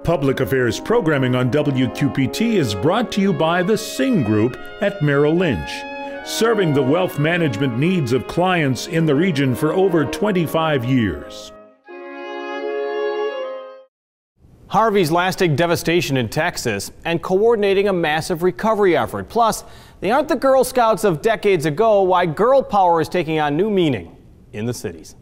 Public Affairs programming on WQPT is brought to you by the Singh Group at Merrill Lynch, serving the wealth management needs of clients in the region for over 25 years. Harvey's lasting devastation in Texas and coordinating a massive recovery effort. Plus, they aren't the Girl Scouts of decades ago. Why girl power is taking on new meaning in the cities.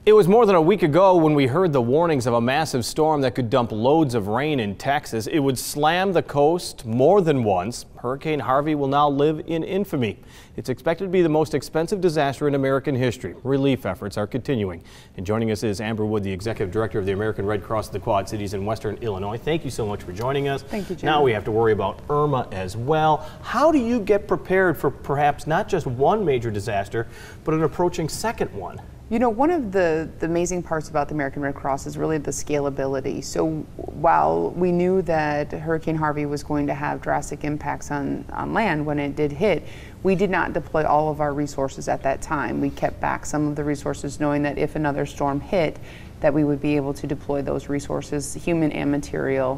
It was more than a week ago when we heard the warnings of a massive storm that could dump loads of rain in Texas. It would slam the coast more than once. Hurricane Harvey will now live in infamy. It's expected to be the most expensive disaster in American history. Relief efforts are continuing. And joining us is Amber Wood, the Executive Director of the American Red Cross of the Quad Cities in Western Illinois. Thank you so much for joining us. Thank you, Jim. Now we have to worry about Irma as well. How do you get prepared for perhaps not just one major disaster, but an approaching second one? You know, one of the amazing parts about the American Red Cross is really the scalability. So while we knew that Hurricane Harvey was going to have drastic impacts on land when it did hit, we did not deploy all of our resources at that time. We kept back some of the resources knowing that if another storm hit, that we would be able to deploy those resources, human and material,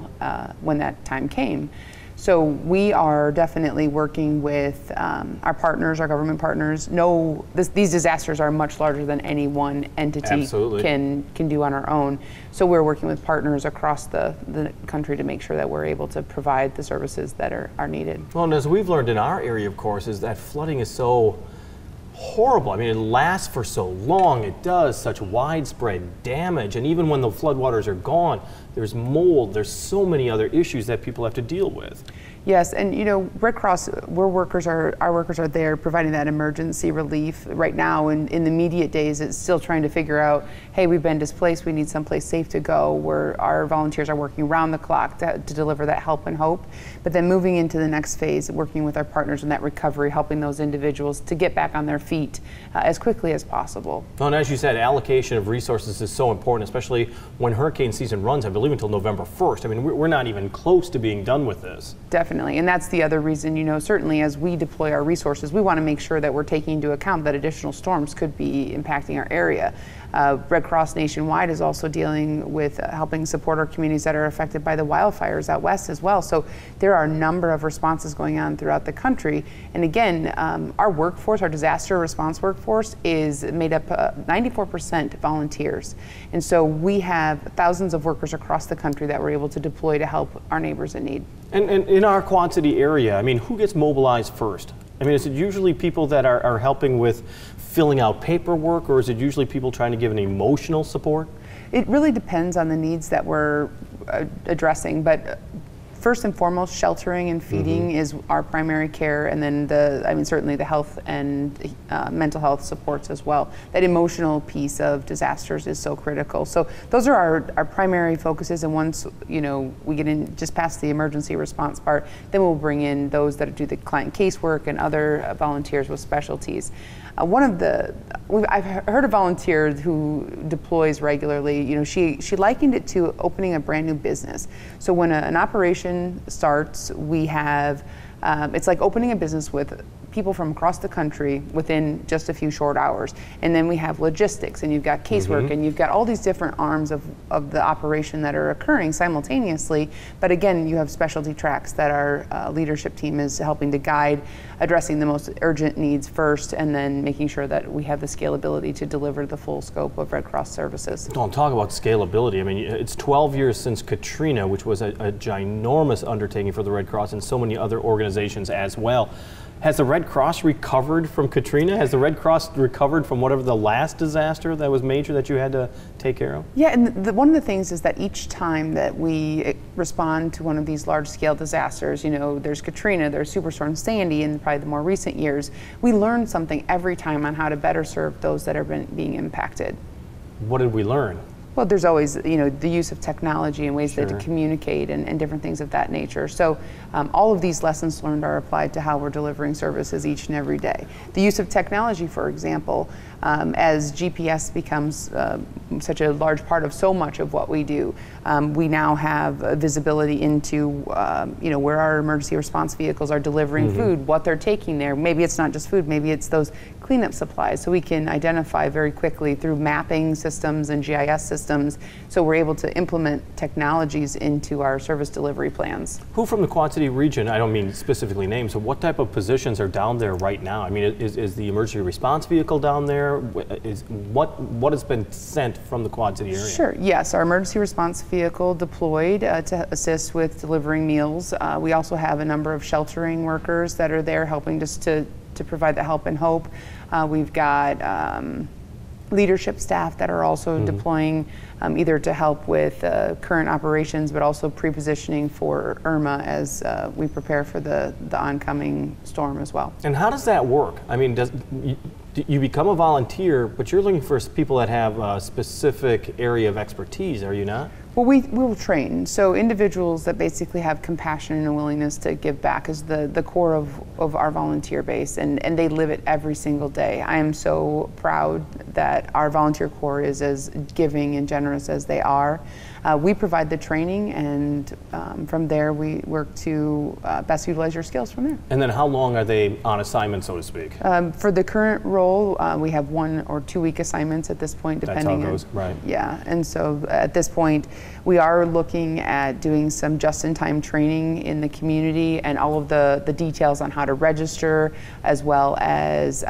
when that time came. So we are definitely working with our partners, our government partners. These disasters are much larger than any one entity can do on our own. So we're working with partners across the country to make sure that we're able to provide the services that are needed. Well, and as we've learned in our area, of course, is that flooding is so horrible. I mean, it lasts for so long. It does such widespread damage. And even when the floodwaters are gone, there's mold. There's so many other issues that people have to deal with. Yes, and you know, Red Cross, our workers are there providing that emergency relief. Right now, in the immediate days, it's still trying to figure out, hey, we've been displaced, we need someplace safe to go, where our volunteers are working around the clock to deliver that help and hope. But then moving into the next phase, working with our partners in that recovery, helping those individuals to get back on their feet as quickly as possible. Well, and as you said, allocation of resources is so important, especially when hurricane season runs, I believe, until November 1st. I mean, we're not even close to being done with this. Definitely. And that's the other reason, you know, certainly as we deploy our resources, we want to make sure that we're taking into account that additional storms could be impacting our area. Red Cross nationwide is also dealing with helping support our communities that are affected by the wildfires out west as well. So there are a number of responses going on throughout the country. And again, our workforce, our disaster response workforce, is made up 94% volunteers. And so we have thousands of workers across the country that we're able to deploy to help our neighbors in need. And in our Quad City area, I mean, who gets mobilized first? I mean, is it usually people that are helping with filling out paperwork, or is it usually people trying to give an emotional support? It really depends on the needs that we're addressing, but first and foremost, sheltering and feeding is our primary care, and then certainly the health and mental health supports as well. That emotional piece of disasters is so critical. So those are our primary focuses, and once, you know, we get in just past the emergency response part, then we'll bring in those that do the client casework and other volunteers with specialties. I've heard a volunteer who deploys regularly, you know, she likened it to opening a brand new business. So when an operation starts, we have, it's like opening a business with people from across the country within just a few short hours. And then we have logistics, and you've got casework, and you've got all these different arms of the operation that are occurring simultaneously. But again, you have specialty tracks that our leadership team is helping to guide, addressing the most urgent needs first, and then making sure that we have the scalability to deliver the full scope of Red Cross services. Don't talk about scalability. I mean, it's 12 years since Katrina, which was a ginormous undertaking for the Red Cross and so many other organizations as well. Has the Red Cross recovered from Katrina? Has the Red Cross recovered from whatever the last disaster that was major that you had to take care of? Yeah, and one of the things is that each time that we respond to one of these large-scale disasters, you know, there's Katrina, there's Superstorm Sandy, and probably the more recent years, we learn something every time on how to better serve those that are being impacted. What did we learn? Well, there's always, you know, the use of technology and ways to communicate and different things of that nature. So all of these lessons learned are applied to how we're delivering services each and every day. The use of technology, for example, As GPS becomes such a large part of so much of what we do, we now have visibility into where our emergency response vehicles are delivering food, what they're taking there. Maybe it's not just food, maybe it's those cleanup supplies. So we can identify very quickly through mapping systems and GIS systems. So we're able to implement technologies into our service delivery plans. Who from the Quad City region, I don't mean specifically names, so what type of positions are down there right now? I mean, is the emergency response vehicle down there? What has been sent from the Quad City area? Sure, yes, our emergency response vehicle deployed to assist with delivering meals. We also have a number of sheltering workers that are there helping just to provide the help and hope. We've got leadership staff that are also deploying either to help with current operations, but also pre-positioning for Irma as we prepare for the oncoming storm as well. And how does that work? I mean, you become a volunteer, but you're looking for people that have a specific area of expertise, are you not? Well, we will train. So individuals that basically have compassion and a willingness to give back is the core of our volunteer base, and they live it every single day. I am so proud that our volunteer corps is as giving and generous as they are. We provide the training, and from there we work to best utilize your skills from there. And then how long are they on assignment, so to speak? For the current role, we have 1 or 2 week assignments at this point, depending. That's how it goes, right? Yeah, and so at this point, we are looking at doing some just-in-time training in the community and all of the details on how to register, as well as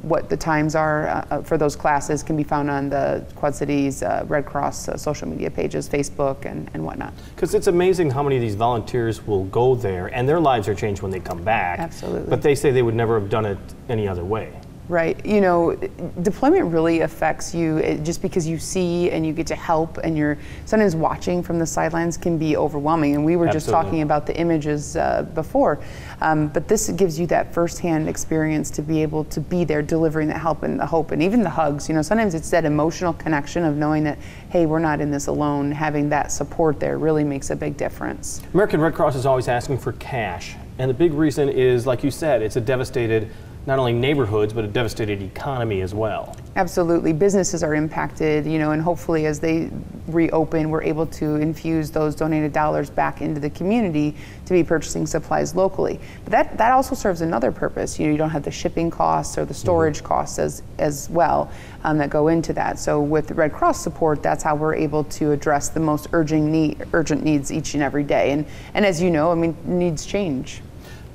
what the times are for those classes can be found on the Quad Cities Red Cross social media pages, Facebook and whatnot. Because it's amazing how many of these volunteers will go there and their lives are changed when they come back. Absolutely. But they say they would never have done it any other way. Right. You know, deployment really affects you just because you see and you get to help, and you're sometimes watching from the sidelines can be overwhelming. And we were just talking about the images before, but this gives you that firsthand experience to be able to be there delivering the help and the hope and even the hugs. You know, sometimes it's that emotional connection of knowing that, hey, we're not in this alone. Having that support there really makes a big difference. American Red Cross is always asking for cash. And the big reason is, like you said, it's a devastated not only neighborhoods, but a devastated economy as well. Absolutely. Businesses are impacted, you know, and hopefully as they reopen, we're able to infuse those donated dollars back into the community to be purchasing supplies locally. But that also serves another purpose. You know, you don't have the shipping costs or the storage costs as well that go into that. So with Red Cross support, that's how we're able to address the most urgent needs each and every day. And as you know, I mean, needs change.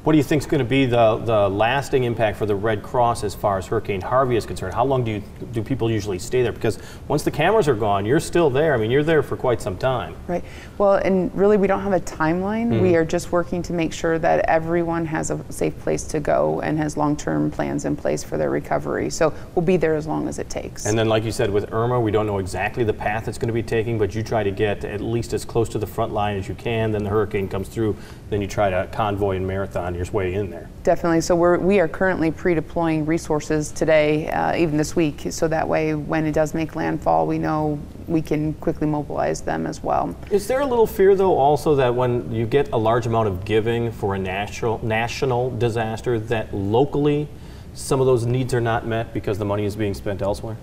What do you think is going to be the lasting impact for the Red Cross as far as Hurricane Harvey is concerned? How long do people usually stay there? Because once the cameras are gone, you're still there. I mean, you're there for quite some time. Right. Well, and really we don't have a timeline. We are just working to make sure that everyone has a safe place to go and has long-term plans in place for their recovery. So we'll be there as long as it takes. And then, like you said, with Irma, we don't know exactly the path it's going to be taking, but you try to get at least as close to the front line as you can. Then the hurricane comes through. Then you try to convoy and marathon your way in there. Definitely. So we are currently pre-deploying resources today, even this week, so that way when it does make landfall, we know we can quickly mobilize them as well. Is there a little fear, though, also that when you get a large amount of giving for a national disaster, that locally some of those needs are not met because the money is being spent elsewhere?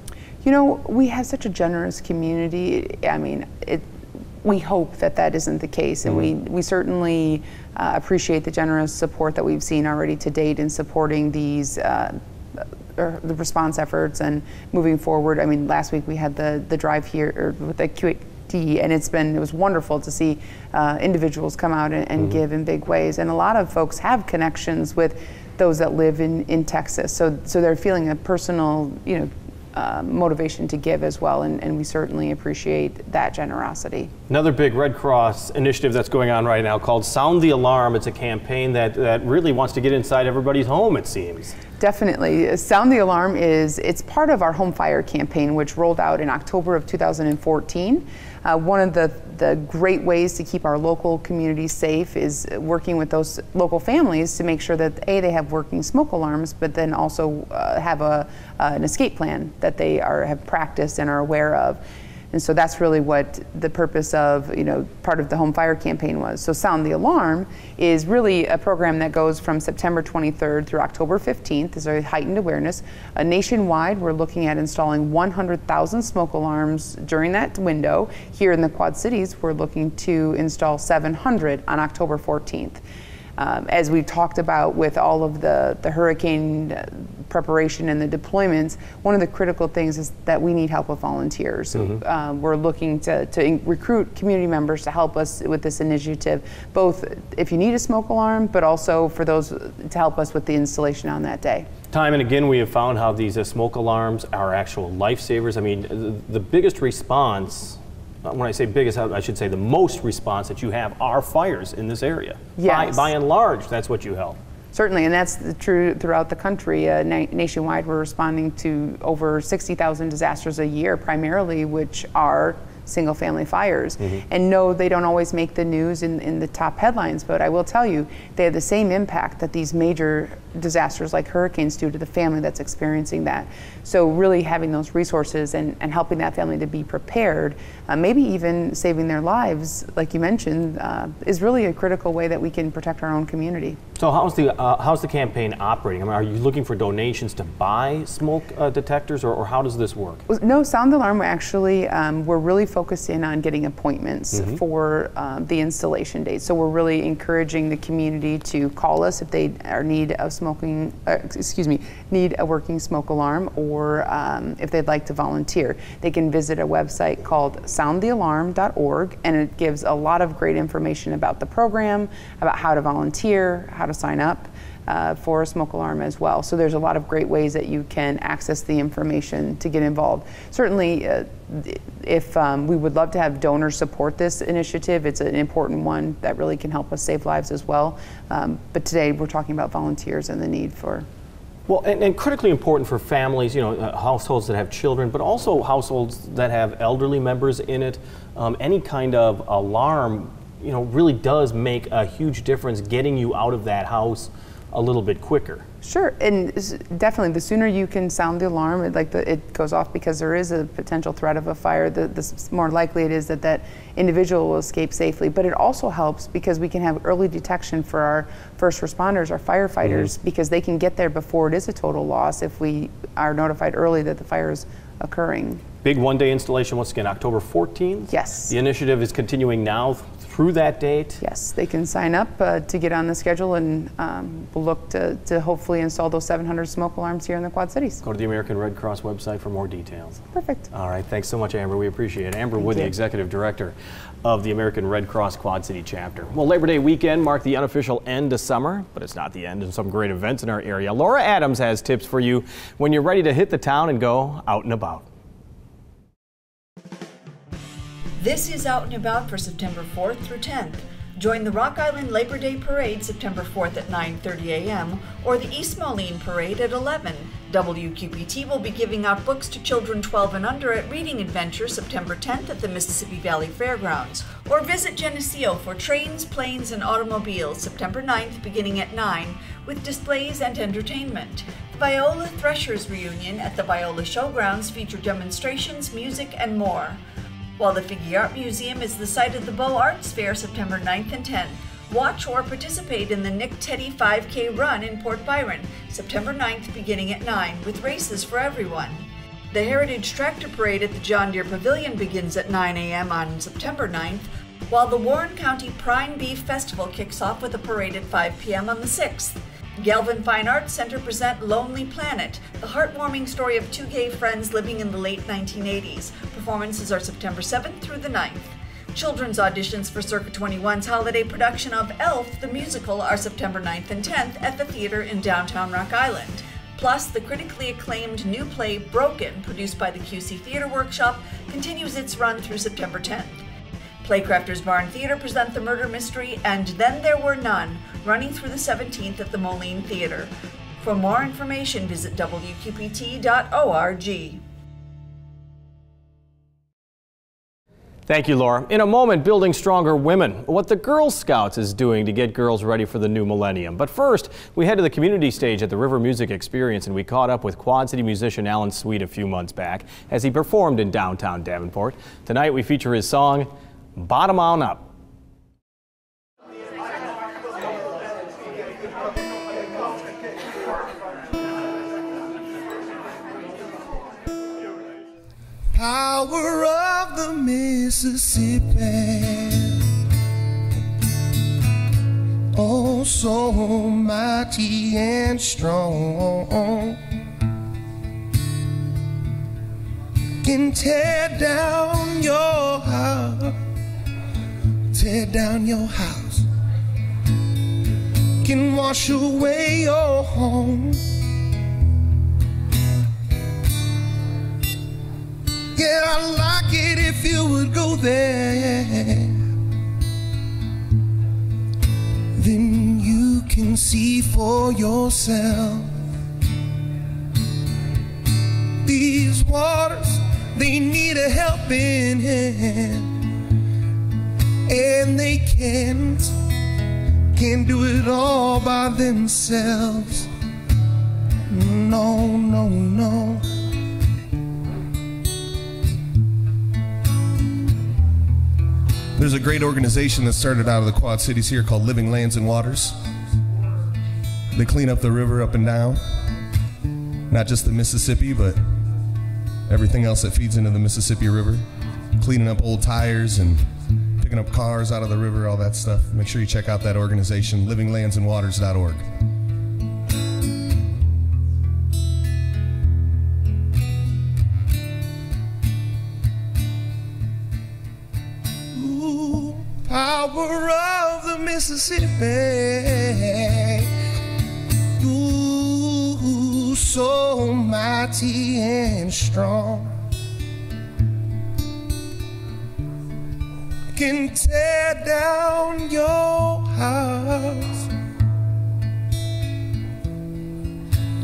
You know, we have such a generous community. I mean, we hope that isn't the case, and we certainly appreciate the generous support that we've seen already to date in supporting these the response efforts and moving forward. I mean, last week we had the drive here with the QAT, and it was wonderful to see individuals come out and give in big ways. And a lot of folks have connections with those that live in Texas, so they're feeling a personal, motivation to give as well, and we certainly appreciate that generosity. Another big Red Cross initiative that's going on right now called Sound the Alarm. It's a campaign that really wants to get inside everybody's home, it seems. Definitely. Sound the Alarm it's part of our Home Fire campaign, which rolled out in October of 2014. One of the great ways to keep our local communities safe is working with those local families to make sure that they have working smoke alarms, but then also have an escape plan that they have practiced and are aware of. And so that's really what the purpose of, part of the home fire campaign was. So Sound the Alarm is really a program that goes from September 23rd through October 15th. There's a heightened awareness. Nationwide, we're looking at installing 100,000 smoke alarms during that window. Here in the Quad Cities, we're looking to install 700 on October 14th. As we've talked about with all of the hurricane preparation and the deployments, one of the critical things is that we need help with volunteers. We're looking to recruit community members to help us with this initiative, both if you need a smoke alarm, but also for those to help us with the installation on that day. Time and again, we have found how these smoke alarms are actual lifesavers. I mean, the biggest response, when I say biggest, I should say the most response that you have are fires in this area. Yes. By and large, that's what you help. Certainly, and that's true throughout the country. Nationwide, we're responding to over 60,000 disasters a year, primarily, which are single-family fires. And no, they don't always make the news in the top headlines, but I will tell you, they have the same impact that these major disasters like hurricanes do to the family that's experiencing that. So really having those resources and helping that family to be prepared, maybe even saving their lives, like you mentioned, is really a critical way that we can protect our own community. So how's the campaign operating? I mean, are you looking for donations to buy smoke detectors, or how does this work? No, Sound the Alarm, we're really focused in on getting appointments for the installation date. So we're really encouraging the community to call us if they need a working smoke alarm, or if they'd like to volunteer. They can visit a website called soundthealarm.org, and it gives a lot of great information about the program, about how to volunteer, how to sign up for a smoke alarm as well. So there's a lot of great ways that you can access the information to get involved. Certainly, if we would love to have donors support this initiative, it's an important one that really can help us save lives as well. But today we're talking about volunteers and the need for. Well, and critically important for families, households that have children, but also households that have elderly members in it. Any kind of alarm, really does make a huge difference getting you out of that house a little bit quicker. Sure, and definitely the sooner you can sound the alarm, it goes off because there is a potential threat of a fire, the more likely it is that that individual will escape safely. But it also helps because we can have early detection for our first responders, our firefighters, because they can get there before it is a total loss if we are notified early that the fire is occurring. Big one-day installation, once again, October 14th? Yes. The initiative is continuing now through that date? Yes, they can sign up to get on the schedule, and we'll look to hopefully install those 700 smoke alarms here in the Quad Cities. Go to the American Red Cross website for more details. Perfect. All right, thanks so much, Amber. We appreciate it. Amber Wood, the Executive Director of the American Red Cross Quad City Chapter. Well, Labor Day weekend marked the unofficial end to summer, but it's not the end, and some great events in our area. Laura Adams has tips for you when you're ready to hit the town and go out and about. This is Out and About for September 4th through 10th. Join the Rock Island Labor Day Parade September 4th at 9:30 a.m. or the East Moline Parade at 11. WQPT will be giving out books to children 12 and under at Reading Adventure September 10th at the Mississippi Valley Fairgrounds. Or visit Geneseo for Trains, Planes, and Automobiles September 9th beginning at 9 with displays and entertainment. The Viola Threshers Reunion at the Viola Showgrounds feature demonstrations, music, and more. While the Figge Art Museum is the site of the Bow Arts Fair September 9th and 10th, watch or participate in the Nick Teddy 5K Run in Port Byron, September 9th beginning at 9, with races for everyone. The Heritage Tractor Parade at the John Deere Pavilion begins at 9 a.m. on September 9th, while the Warren County Prime Beef Festival kicks off with a parade at 5 p.m. on the 6th. Galvin Fine Arts Center present Lonely Planet, the heartwarming story of two gay friends living in the late 1980s. Performances are September 7th through the 9th. Children's auditions for Circa 21's holiday production of Elf, the musical, are September 9th and 10th at the theater in downtown Rock Island. Plus, the critically acclaimed new play Broken, produced by the QC Theater Workshop, continues its run through September 10th. Playcrafters Barn Theater present the murder mystery And Then There Were None, running through the 17th at the Moline Theater. For more information, visit WQPT.org. Thank you, Laura. In a moment, building stronger women, what the Girl Scouts is doing to get girls ready for the new millennium. But first, we head to the community stage at the River Music Experience, and we caught up with Quad City musician Alan Sweet a few months back as he performed in downtown Davenport. Tonight, we feature his song, Bottom On Up. Power of the Mississippi, oh so mighty and strong, can tear down your house, can wash away your home. Yeah, I'd like it if you would go there. Then you can see for yourself. These waters, they need a helping hand, and they can't do it all by themselves. No, no, no. There's a great organization that started out of the Quad Cities here called Living Lands and Waters. They clean up the river up and down, not just the Mississippi, but everything else that feeds into the Mississippi River, cleaning up old tires and picking up cars out of the river, all that stuff. Make sure you check out that organization, livinglandsandwaters.org. Power of the Mississippi, ooh, so mighty and strong, can tear down your house,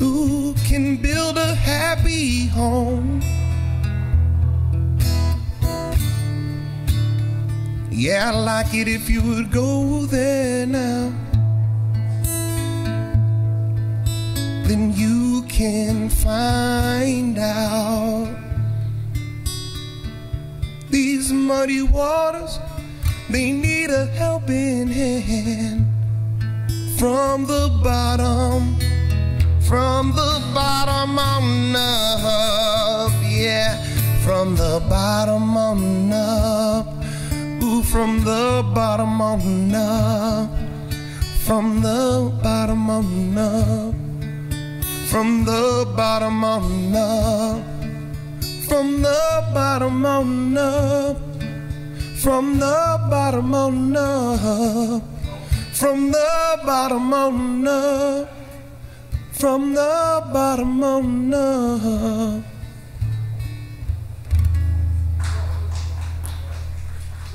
ooh, can build a happy home. Yeah, I'd like it if you would go there now. Then you can find out. These muddy waters, they need a helping hand. From the bottom on up, yeah. From the bottom on up. From the bottom on up, from the bottom on up, from the bottom on up, from the bottom on up, from the bottom on up, from the bottom on up, from the bottom on up.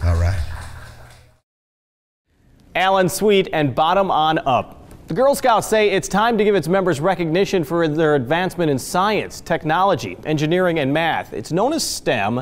All right. Alan Sweet and Bottom On Up. The Girl Scouts say it's time to give its members recognition for their advancement in science, technology, engineering, and math. It's known as STEM.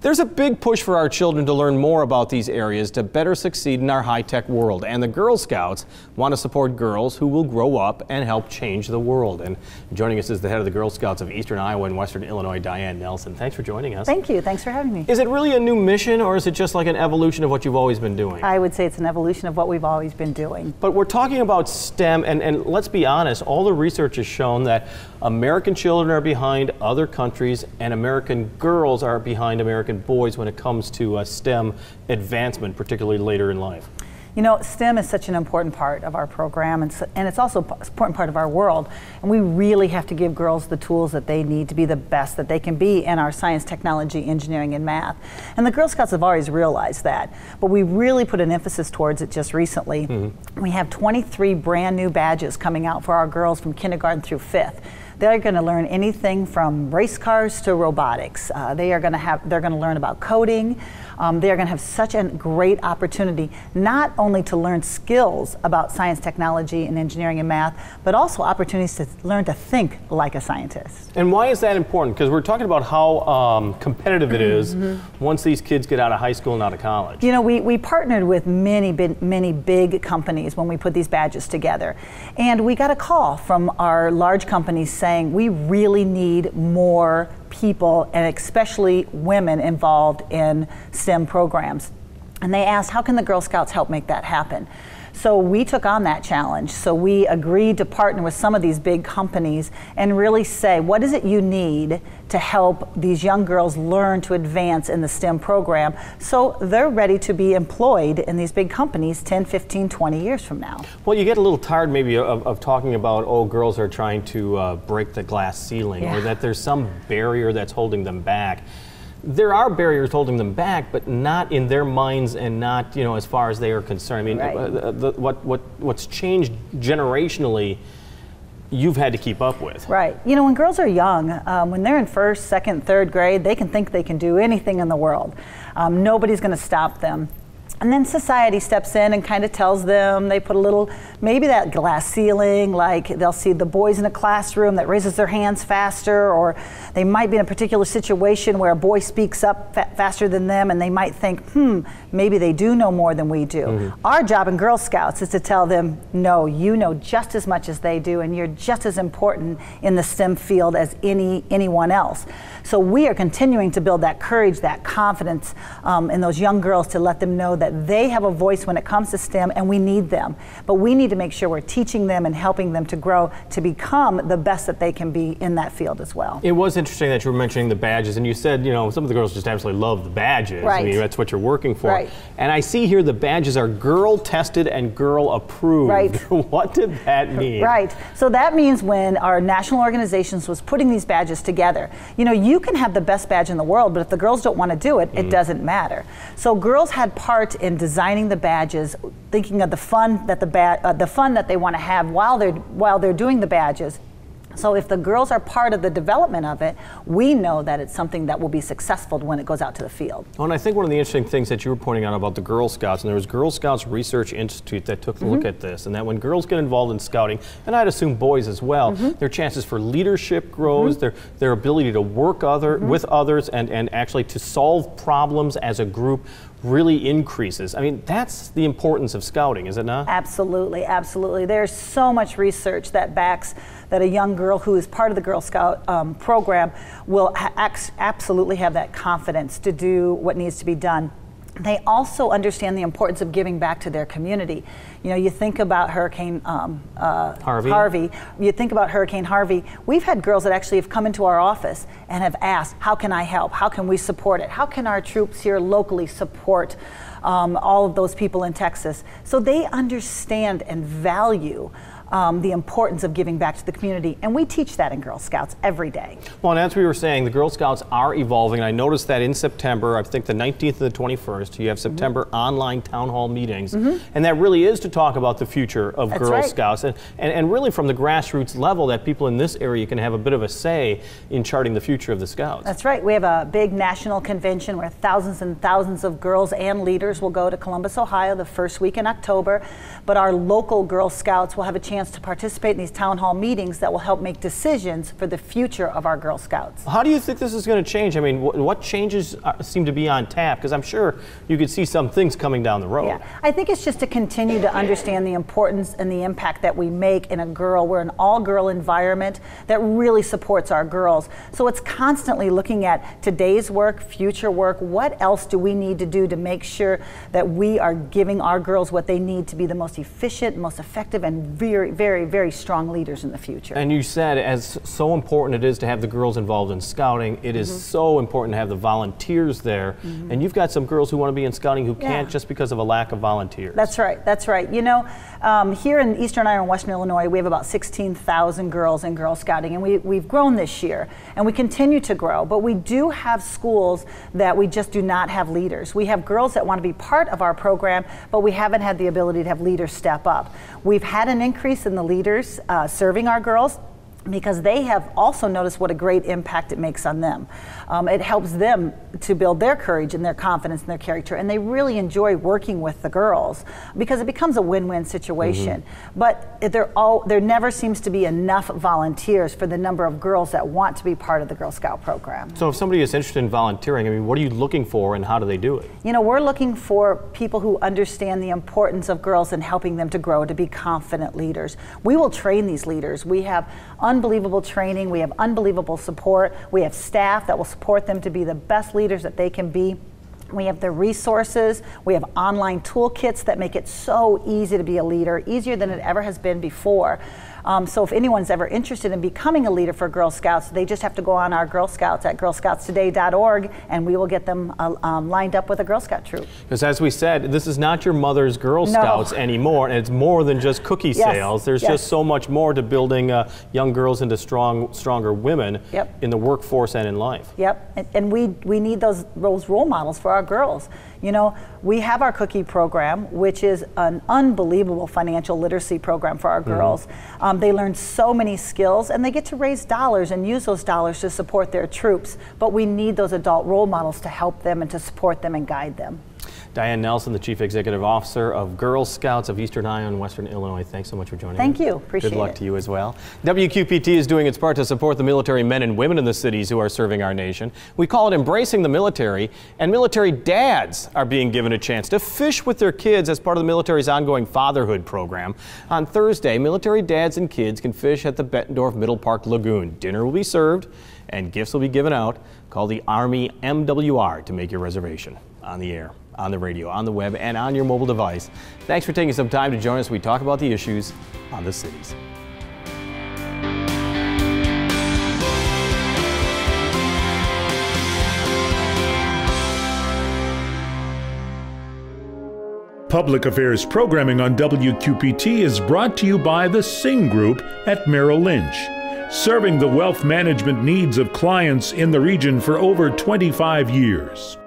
There's a big push for our children to learn more about these areas to better succeed in our high-tech world. And the Girl Scouts want to support girls who will grow up and help change the world. And joining us is the head of the Girl Scouts of Eastern Iowa and Western Illinois, Diane Nelson. Thanks for joining us. Thank you. Thanks for having me. Is it really a new mission, or is it just like an evolution of what you've always been doing? I would say it's an evolution of what we've always been doing. But we're talking about STEM, and let's be honest, all the research has shown that American children are behind other countries, and American girls are behind American boys when it comes to STEM advancement, particularly later in life. You know, STEM is such an important part of our program, and it's also an important part of our world. And we really have to give girls the tools that they need to be the best that they can be in our science, technology, engineering, and math. And the Girl Scouts have always realized that. But we really put an emphasis towards it just recently. We have 23 brand new badges coming out for our girls from kindergarten through 5th. They're going to learn anything from race cars to robotics. They're going to learn about coding. They're going to have such a great opportunity not only to learn skills about science, technology, and engineering and math, but also opportunities to learn to think like a scientist. And why is that important? Because we're talking about how competitive it is once these kids get out of high school and out of college. You know, we partnered with many big companies when we put these badges together. And we got a call from our large companies saying we really need more people, and especially women, involved in STEM programs. And they asked, how can the Girl Scouts help make that happen? So we took on that challenge. So we agreed to partner with some of these big companies and really say, what is it you need to help these young girls learn to advance in the STEM program so they're ready to be employed in these big companies 10, 15, 20 years from now? Well, you get a little tired maybe of talking about, oh, girls are trying to break the glass ceiling, or that there's some barrier that's holding them back. There are barriers holding them back, but not in their minds and not, as far as they are concerned. I mean, what's changed generationally, you've had to keep up with. Right. You know, when girls are young, when they're in first, second, third grade, they can think they can do anything in the world. Nobody's going to stop them. And then society steps in and kind of tells them, they put a little, maybe that glass ceiling, like they'll see the boys in a classroom that raises their hands faster, or they might be in a particular situation where a boy speaks up faster than them, and they might think, maybe they do know more than we do. Our job in Girl Scouts is to tell them, no, you know just as much as they do, and you're just as important in the STEM field as anyone else. So we are continuing to build that courage, that confidence in those young girls, to let them know that they have a voice when it comes to STEM, and we need them. But we need to make sure we're teaching them and helping them to grow to become the best that they can be in that field as well. It was interesting that you were mentioning the badges, and you said, some of the girls just absolutely love the badges. Right. I mean, that's what you're working for. Right. And I see here the badges are girl tested and girl approved. Right. What did that mean? Right. So that means when our national organizations was putting these badges together, you can have the best badge in the world, but if the girls don't want to do it, it doesn't matter. So girls had part in designing the badges, thinking of the fun that they want to have while they're doing the badges. So if the girls are part of the development of it, we know that it's something that will be successful when it goes out to the field. Well, and I think one of the interesting things that you were pointing out about the Girl Scouts, and there was Girl Scouts Research Institute that took a look at this, and that when girls get involved in scouting, and I'd assume boys as well, their chances for leadership grows, their ability to work with others and actually to solve problems as a group really increases. I mean, that's the importance of scouting, is it not? Absolutely, absolutely. There's so much research that backs that a young girl who is part of the Girl Scout program will absolutely have that confidence to do what needs to be done. They also understand the importance of giving back to their community. You think about Hurricane Harvey. You think about Hurricane Harvey. We've had girls that actually have come into our office and have asked, how can I help? How can we support it? How can our troops here locally support all of those people in Texas? So they understand and value the importance of giving back to the community, and we teach that in Girl Scouts every day. Well, and as we were saying, the Girl Scouts are evolving, and I noticed that in September, I think the 19th and the 21st, you have September online town hall meetings, and that really is to talk about the future of Girl Scouts, and really from the grassroots level, that people in this area can have a bit of a say in charting the future of the Scouts. That's right. We have a big national convention where thousands and thousands of girls and leaders will go to Columbus, Ohio the first week in October, but our local Girl Scouts will have a chance to participate in these town hall meetings that will help make decisions for the future of our Girl Scouts. How do you think this is going to change? I mean, what changes seem to be on tap? Because I'm sure you could see some things coming down the road. Yeah, I think it's just to continue to understand the importance and the impact that we make in a girl. We're an all-girl environment that really supports our girls. So it's constantly looking at today's work, future work, what else do we need to do to make sure that we are giving our girls what they need to be the most efficient, most effective, and very, very, very strong leaders in the future. And you said, as so important it is to have the girls involved in scouting, it is so important to have the volunteers there. And you've got some girls who want to be in scouting who can't just because of a lack of volunteers. That's right, that's right. Here in Eastern Iowa and Western Illinois, we have about 16,000 girls in Girl Scouting, and we've grown this year, and we continue to grow, but we do have schools that we just do not have leaders. We have girls that want to be part of our program, but we haven't had the ability to have leaders step up. We've had an increase in the leaders serving our girls. because they have also noticed what a great impact it makes on them. It helps them to build their courage and their confidence and their character, and they really enjoy working with the girls because it becomes a win-win situation. But there never seems to be enough volunteers for the number of girls that want to be part of the Girl Scout program. So if somebody is interested in volunteering, I mean, what are you looking for and how do they do it? You know, we're looking for people who understand the importance of girls and helping them to grow to be confident leaders. We will train these leaders. We have unbelievable training, we have unbelievable support, we have staff that will support them to be the best leaders that they can be. We have the resources, we have online toolkits that make it so easy to be a leader, easier than it ever has been before. So if anyone's ever interested in becoming a leader for Girl Scouts, they just have to go on our Girl Scouts at girlscoutstoday.org, and we will get them lined up with a Girl Scout troop. Because as we said, this is not your mother's Girl Scouts anymore, and it's more than just cookie sales. There's just so much more to building young girls into stronger women in the workforce and in life. And we need those role models for our girls. You know, we have our cookie program, which is an unbelievable financial literacy program for our girls. They learn so many skills, and they get to raise dollars and use those dollars to support their troops. But we need those adult role models to help them and to support them and guide them. Diane Nelson, the Chief Executive Officer of Girl Scouts of Eastern Iowa and Western Illinois. Thanks so much for joining us. Thank you. Appreciate it. Good luck to you as well. WQPT is doing its part to support the military men and women in the cities who are serving our nation. We call it Embracing the Military, and military dads are being given a chance to fish with their kids as part of the military's ongoing fatherhood program. On Thursday, military dads and kids can fish at the Bettendorf Middle Park Lagoon. Dinner will be served and gifts will be given out. Call the Army MWR to make your reservation. On the air, on the radio, on the web, and on your mobile device. Thanks for taking some time to join us. We talk about the issues on the cities. Public Affairs programming on WQPT is brought to you by the Sing Group at Merrill Lynch, serving the wealth management needs of clients in the region for over 25 years.